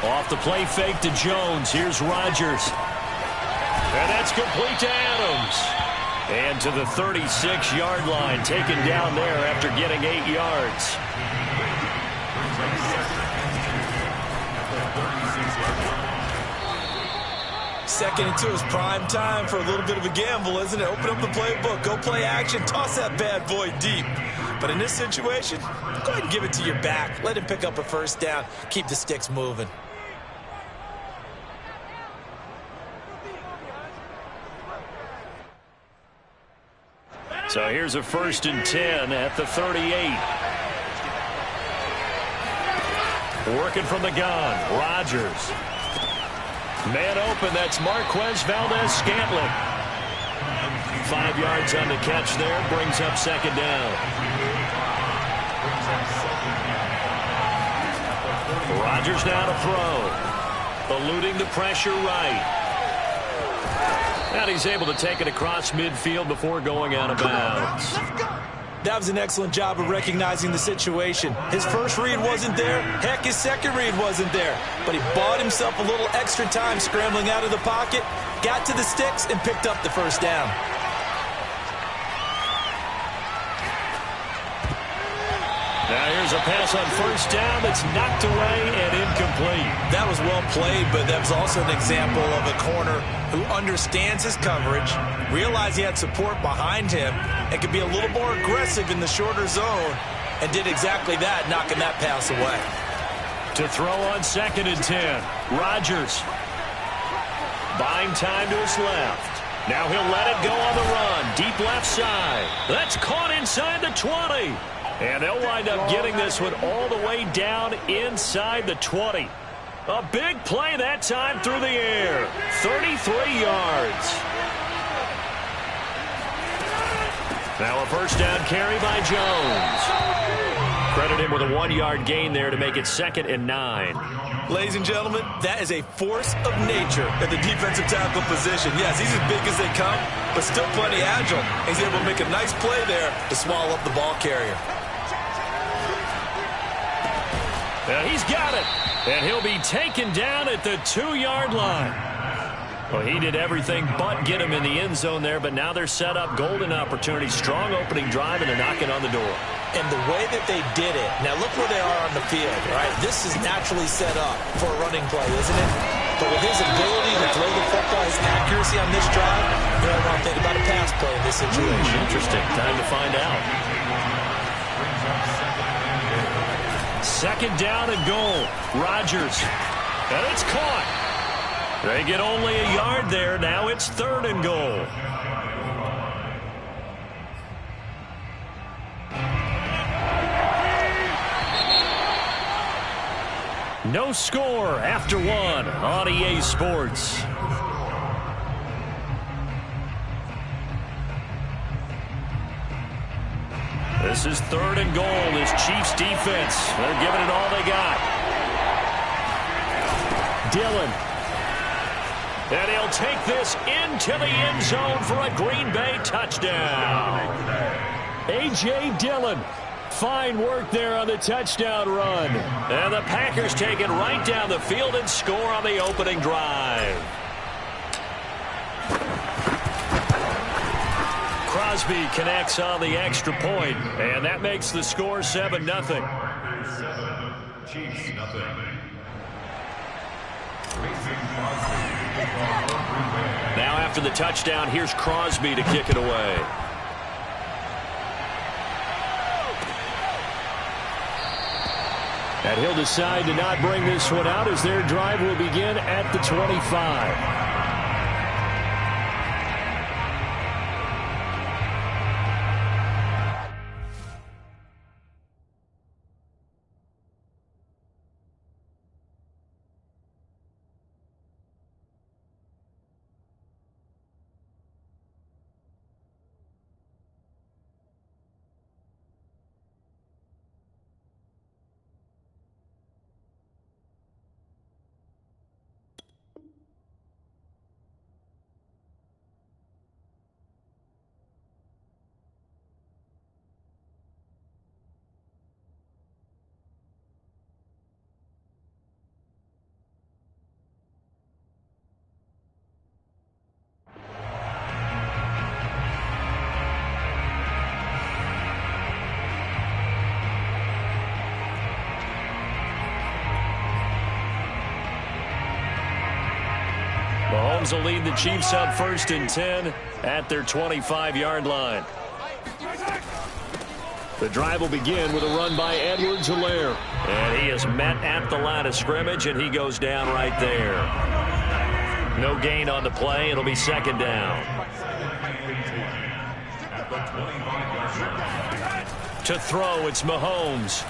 Off the play fake to Jones. Here's Rodgers. And that's complete to Adams. And to the 36-yard line, taken down there after getting 8 yards. Second and 2 is prime time for a little bit of a gamble, isn't it? Open up the playbook, go play action, toss that bad boy deep. But in this situation, go ahead and give it to your back. Let him pick up a first down. Keep the sticks moving. So here's a 1st and 10 at the 38. Working from the gun, Rodgers. Man open, that's Marquez Valdez-Scantling. 5 yards on the catch there, brings up 2nd down. Rodgers now to throw. Eluding the pressure right. And he's able to take it across midfield before going out of bounds. That was an excellent job of recognizing the situation. His first read wasn't there. Heck, his second read wasn't there. But he bought himself a little extra time scrambling out of the pocket, got to the sticks, and picked up the first down. Now here's a pass on 1st down that's knocked away and incomplete. That was well played, but that was also an example of a corner who understands his coverage, realized he had support behind him, and could be a little more aggressive in the shorter zone, and did exactly that, knocking that pass away. To throw on 2nd and 10, Rodgers. Buying time to his left. Now he'll let it go on the run. Deep left side. That's caught inside the 20. And they'll wind up getting this one all the way down inside the 20. A big play that time through the air. 33 yards. Now a 1st down carry by Jones. Credit him with a 1-yard gain there to make it 2nd and 9. Ladies and gentlemen, that is a force of nature at the defensive tackle position. Yes, he's as big as they come, but still plenty agile. He's able to make a nice play there to swallow up the ball carrier. And he's got it. And he'll be taken down at the 2-yard line. Well, he did everything but get him in the end zone there, but now they're set up. Golden opportunity, strong opening drive, and they're knocking on the door. And the way that they did it, now look where they are on the field, right? This is naturally set up for a running play, isn't it? But with his ability to throw the football, his accuracy on this drive, you don't want to think about a pass play in this situation. Interesting. Time to find out. 2nd down and goal. Rodgers. And it's caught. They get only a yard there. Now it's 3rd and goal. No score after 1 on EA Sports. This is 3rd and goal. This Chiefs defense, they're giving it all they got. Dillon. And he'll take this into the end zone for a Green Bay touchdown. A.J. Dillon. Fine work there on the touchdown run. And the Packers take it right down the field and score on the opening drive. Crosby connects on the extra point, and that makes the score 7-0. Chiefs, nothing. Now after the touchdown, here's Crosby to kick it away. And he'll decide to not bring this one out as their drive will begin at the 25. Mahomes will lead the Chiefs up 1st and 10 at their 25-yard line. The drive will begin with a run by Edwards-Helaire. And he is met at the line of scrimmage, and he goes down right there. No gain on the play. It'll be 2nd down. To throw, it's Mahomes.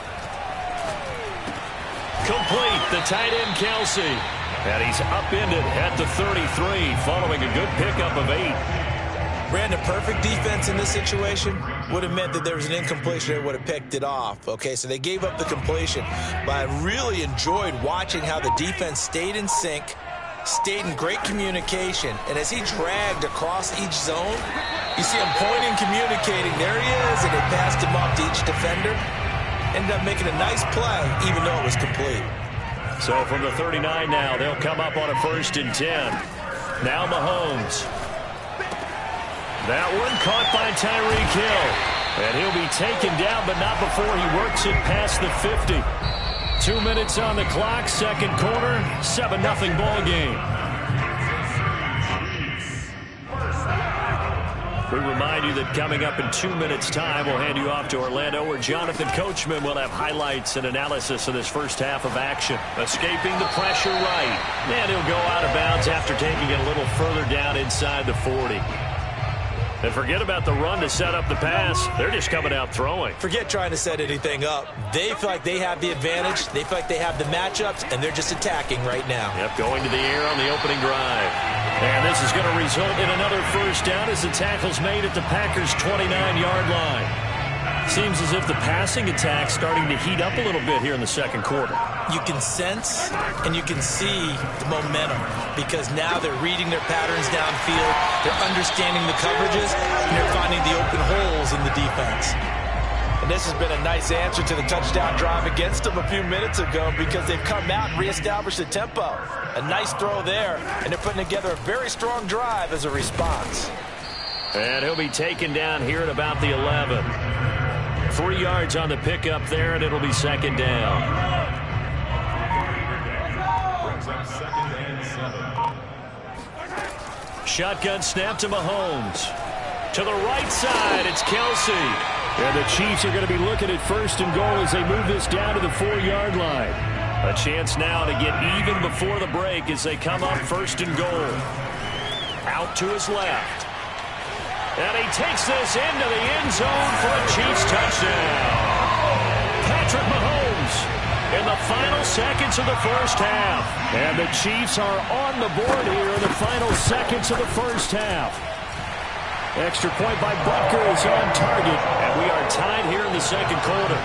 Complete, the tight end Kelsey. And he's upended at the 33 following a good pickup of 8. Brandon, perfect defense in this situation would have meant that there was an incompletion that would have picked it off. Okay, so they gave up the completion. But I really enjoyed watching how the defense stayed in sync, stayed in great communication. And as he dragged across each zone, you see him pointing, communicating. There he is, and they passed him off to each defender. Ended up making a nice play, even though it was complete. So from the 39 now, they'll come up on a 1st and 10. Now Mahomes. That one caught by Tyreek Hill. And he'll be taken down, but not before he works it past the 50. 2 minutes on the clock, 2nd quarter, 7-0 ball game. We remind you that coming up in 2 minutes' time, we'll hand you off to Orlando, where Jonathan Coachman will have highlights and analysis of this first half of action. Escaping the pressure right. And he'll go out of bounds after taking it a little further down inside the 40. And forget about the run to set up the pass. They're just coming out throwing. Forget trying to set anything up. They feel like they have the advantage. They feel like they have the matchups, and they're just attacking right now. Yep, going to the air on the opening drive. And this is going to result in another 1st down as the tackle's made at the Packers' 29-yard line. Seems as if the passing attack's starting to heat up a little bit here in the 2nd quarter. You can sense and you can see the momentum because now they're reading their patterns downfield, they're understanding the coverages, and they're finding the open holes in the defense. And this has been a nice answer to the touchdown drive against them a few minutes ago because they've come out and reestablished the tempo. A nice throw there, and they're putting together a very strong drive as a response. And he'll be taken down here at about the 11. 3 yards on the pickup there, and it'll be 2nd down. Shotgun snap to Mahomes. To the right side, it's Kelsey. And the Chiefs are going to be looking at 1st and goal as they move this down to the 4-yard line. A chance now to get even before the break as they come up 1st and goal. Out to his left. And he takes this into the end zone for a Chiefs touchdown. Patrick Mahomes in the final seconds of the 1st half. And the Chiefs are on the board here in the final seconds of the 1st half. Extra point by Butker is on target. And we are tied here in the 2nd quarter.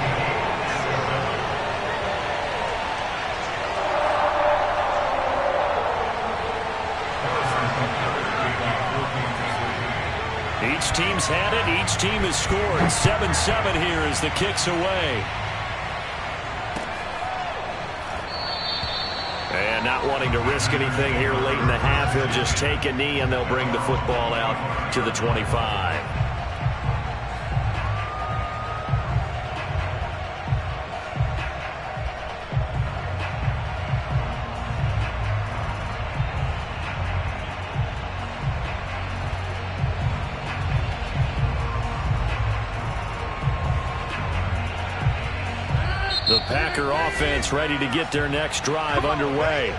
Each team's had it. Each team has scored. 7-7 here as the kick's away. And not wanting to risk anything here late in the half, he'll just take a knee and they'll bring the football out to the 25. The Packer offense ready to get their next drive underway.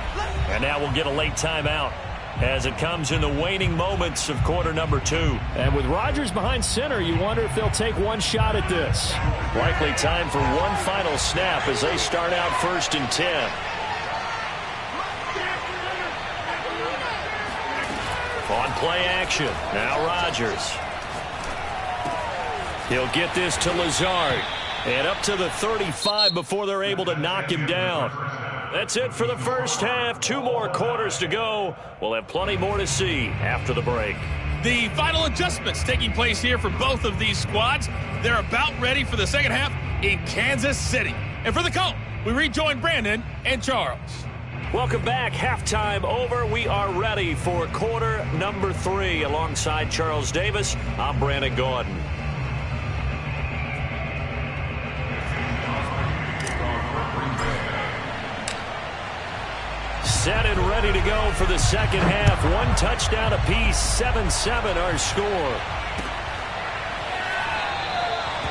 And now we'll get a late timeout as it comes in the waning moments of quarter number 2. And with Rodgers behind center, you wonder if they'll take one shot at this. Likely time for one final snap as they start out 1st and 10. On play action. Now Rodgers. He'll get this to Lazard. And up to the 35 before they're able to knock him down. That's it for the 1st half. 2 more quarters to go. We'll have plenty more to see after the break. The final adjustments taking place here for both of these squads. They're about ready for the 2nd half in Kansas City. And for the call, we rejoin Brandon and Charles. Welcome back. Halftime over. We are ready for quarter number 3. Alongside Charles Davis, I'm Brandon Gordon. set and ready to go for the second half. One touchdown apiece, 7-7 our score.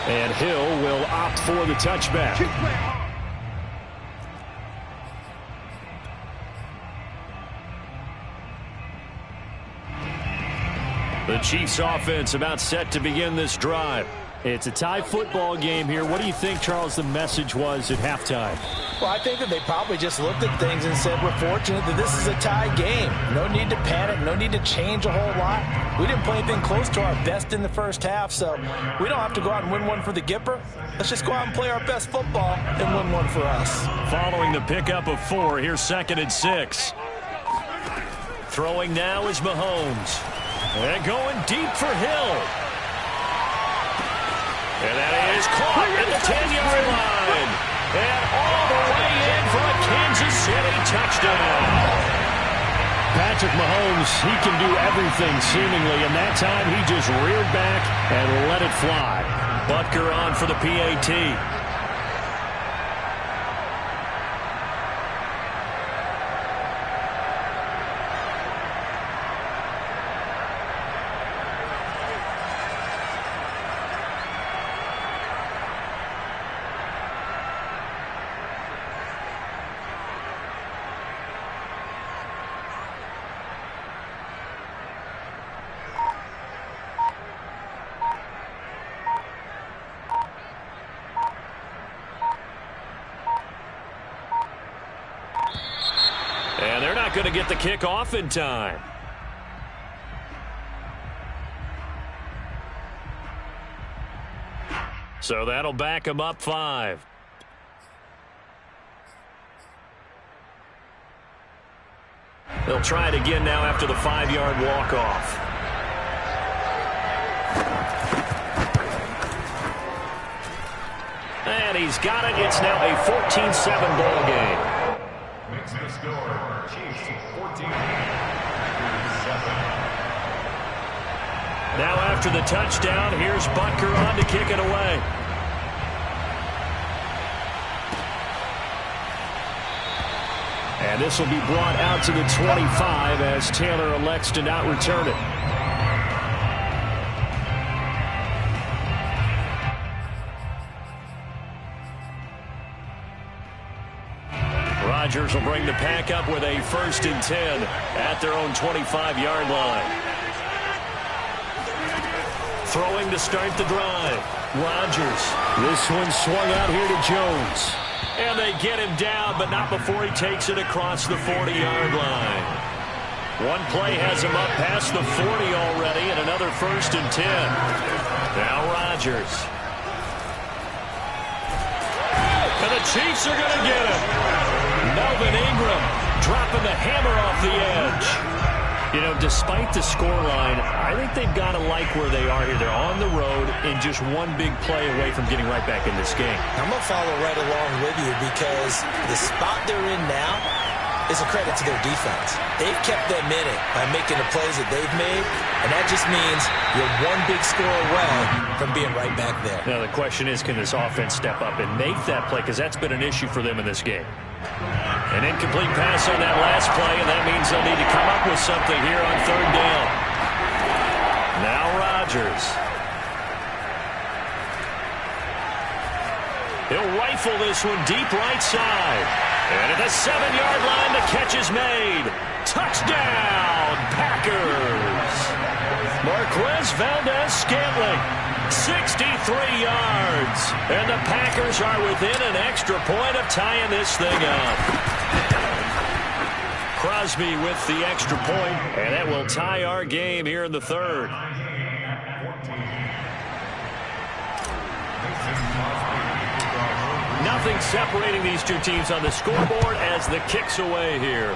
And Hill will opt for the touchback. The Chiefs offense about set to begin this drive. It's a tie football game here. What do you think, Charles, the message was at halftime? Well, I think that they probably just looked at things and said, we're fortunate that this is a tie game. No need to panic. No need to change a whole lot. We didn't play anything close to our best in the first half, so we don't have to go out and win one for the Gipper. Let's just go out and play our best football and win one for us. Following the pickup of 4, here's 2nd and 6. Throwing now is Mahomes. And going deep for Hill. And that is caught at the 10-yard line. And all the way in for a Kansas City touchdown. Patrick Mahomes, he can do everything seemingly, and that time he just reared back and let it fly. Butker on for the PAT. And they're not going to get the kick off in time. So that'll back them up 5. They'll try it again now after the 5-yard walk-off. And he's got it. It's now a 14-7 ball game. Makes the score, Chiefs 14-7. Now after the touchdown, here's Butker on to kick it away. And this will be brought out to the 25 as Taylor elects to not return it. Rodgers will bring the pack up with a 1st and 10 at their own 25-yard line. Throwing to start the drive. Rodgers. This one swung out here to Jones. And they get him down, but not before he takes it across the 40-yard line. One play has him up past the 40 already, and another 1st and 10. Now Rodgers. And the Chiefs are going to get him. Melvin Ingram dropping the hammer off the edge. You know, despite the scoreline, I think they've got to like where they are here. They're on the road and just one big play away from getting right back in this game. I'm going to follow right along with you because the spot they're in now is a credit to their defense. They've kept them in it by making the plays that they've made, and that just means you're one big score away from being right back there. Now the question is, can this offense step up and make that play? Because that's been an issue for them in this game. An incomplete pass on that last play, and that means they'll need to come up with something here on 3rd down. Now Rodgers. He'll rifle this one deep right side. And at the 7-yard line, the catch is made. Touchdown, Packers. Marquez Valdez-Scantling, 63 yards. And the Packers are within an extra point of tying this thing up. Crosby with the extra point, and that will tie our game here in the 3rd. Nothing separating these two teams on the scoreboard as the kick's away here.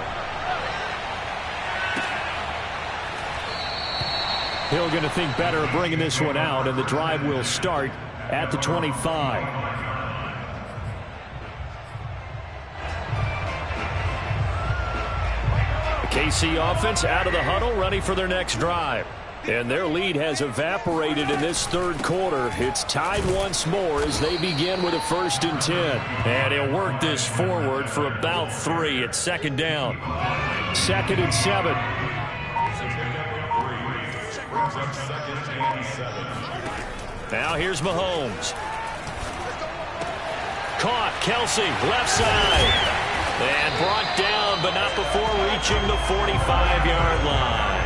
Hill going to think better of bringing this one out, and the drive will start at the 25. The KC offense out of the huddle, ready for their next drive. And their lead has evaporated in this third quarter. It's tied once more as they begin with a 1st and 10. And he'll work this forward for about 3. It's 2nd down. 2nd and 7. Now here's Mahomes. Caught. Kelsey, left side. And brought down, but not before reaching the 45-yard line.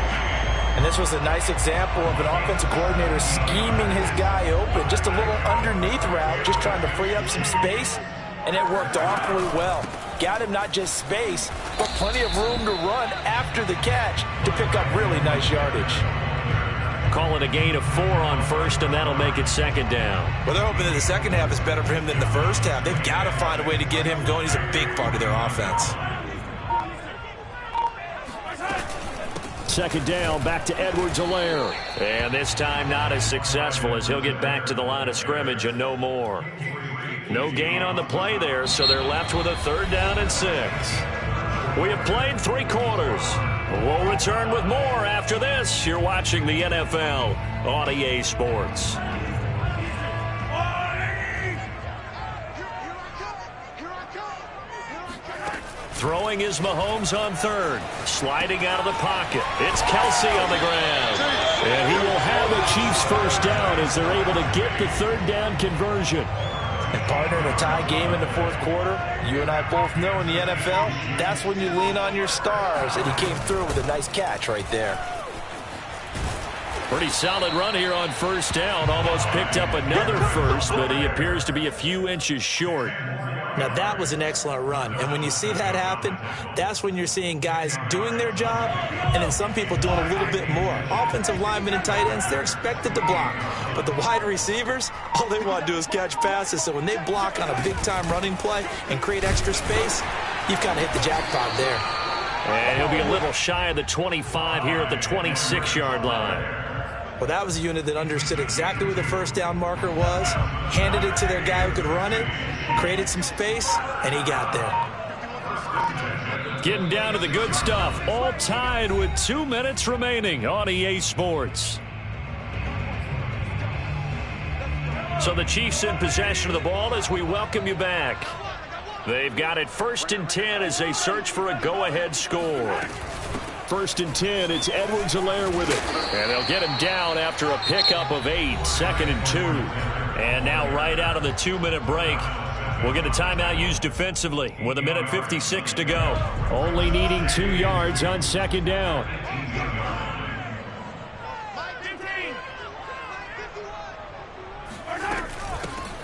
And this was a nice example of an offensive coordinator scheming his guy open. Just a little underneath route, just trying to free up some space. And it worked awfully well. Got him not just space, but plenty of room to run after the catch to pick up really nice yardage. Call it a gain of 4 on 1st, and that'll make it 2nd down. Well, they're hoping that the second half is better for him than the first half. They've got to find a way to get him going. He's a big part of their offense. 2nd down, back to Edwards-Helaire. And this time not as successful as he'll get back to the line of scrimmage and no more. No gain on the play there, so they're left with a 3rd down and 6. We have played 3 quarters. We'll return with more after this. You're watching the NFL on EA Sports. Throwing is Mahomes on 3rd. Sliding out of the pocket. It's Kelsey on the ground. And he will have a Chiefs 1st down as they're able to get the 3rd down conversion. And partner, in a tie game in the 4th quarter, you and I both know in the NFL, that's when you lean on your stars. And he came through with a nice catch right there. Pretty solid run here on 1st down. Almost picked up another first, but he appears to be a few inches short. Now, that was an excellent run. And when you see that happen, that's when you're seeing guys doing their job and then some people doing a little bit more. Offensive linemen and tight ends, they're expected to block. But the wide receivers, all they want to do is catch passes. So when they block on a big-time running play and create extra space, you've kind of hit the jackpot there. And he'll be a little shy of the 25 here at the 26-yard line. Well, that was a unit that understood exactly where the 1st down marker was, handed it to their guy who could run it, created some space, and he got there. Getting down to the good stuff. All tied with 2 minutes remaining on EA Sports. So the Chiefs in possession of the ball as we welcome you back. They've got it 1st and 10 as they search for a go-ahead score. 1st and 10, it's Edwards-Helaire with it. And they'll get him down after a pickup of 8, 2nd and 2. And now right out of the 2-minute break, we'll get a timeout used defensively with 1:56 to go. Only needing 2 yards on 2nd down.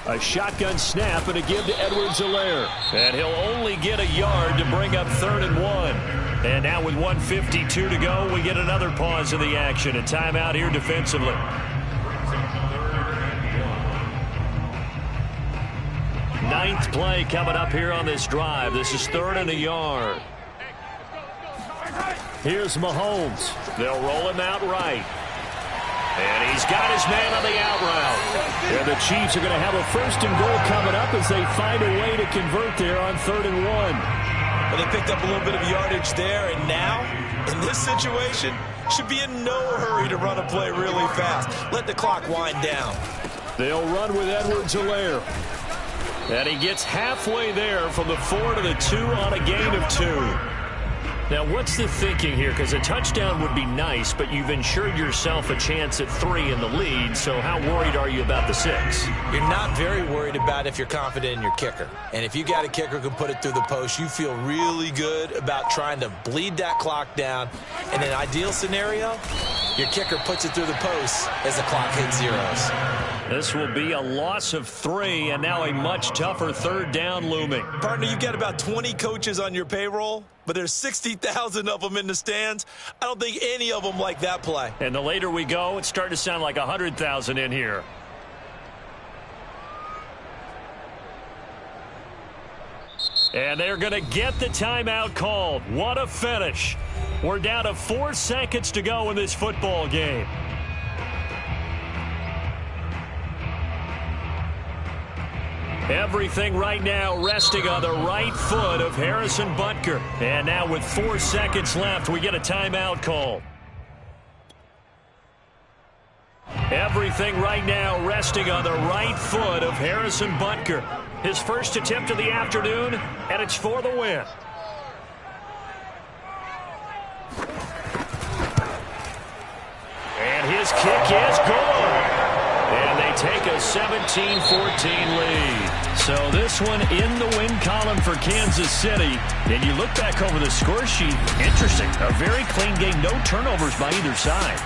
A shotgun snap and a give to Edwards-Helaire. And he'll only get a yard to bring up 3rd and 1. And now with 1:52 to go, we get another pause in the action. A timeout here defensively. Ninth play coming up here on this drive. This is 3rd and a yard. Here's Mahomes. They'll roll him out right. And he's got his man on the out route. And the Chiefs are going to have a 1st and goal coming up as they find a way to convert there on 3rd and 1. Well, they picked up a little bit of yardage there, and now, in this situation, should be in no hurry to run a play really fast. Let the clock wind down. They'll run with Edwards-Helaire. And he gets halfway there from the 4 to the 2 on a gain of 2. Now, what's the thinking here? Because a touchdown would be nice, but you've ensured yourself a chance at 3 in the lead, so how worried are you about the 6? You're not very worried about if you're confident in your kicker. And if you got a kicker who can put it through the post, you feel really good about trying to bleed that clock down. In an ideal scenario, your kicker puts it through the post as the clock hits zeros. This will be a loss of 3, and now a much tougher 3rd down looming. Partner, you've got about 20 coaches on your payroll, but there's 60,000 of them in the stands. I don't think any of them like that play. And the later we go, it's starting to sound like 100,000 in here. And they're going to get the timeout called. What a finish. We're down to 4 seconds to go in this football game. Everything right now resting on the right foot of Harrison Butker. And now with 4 seconds left, we get a timeout call. Everything right now resting on the right foot of Harrison Butker. His first attempt of the afternoon, and it's for the win. And his kick is good. And they take a 17-14 lead. So this one in the win column for Kansas City. And you look back over the score sheet, interesting. A very clean game, no turnovers by either side.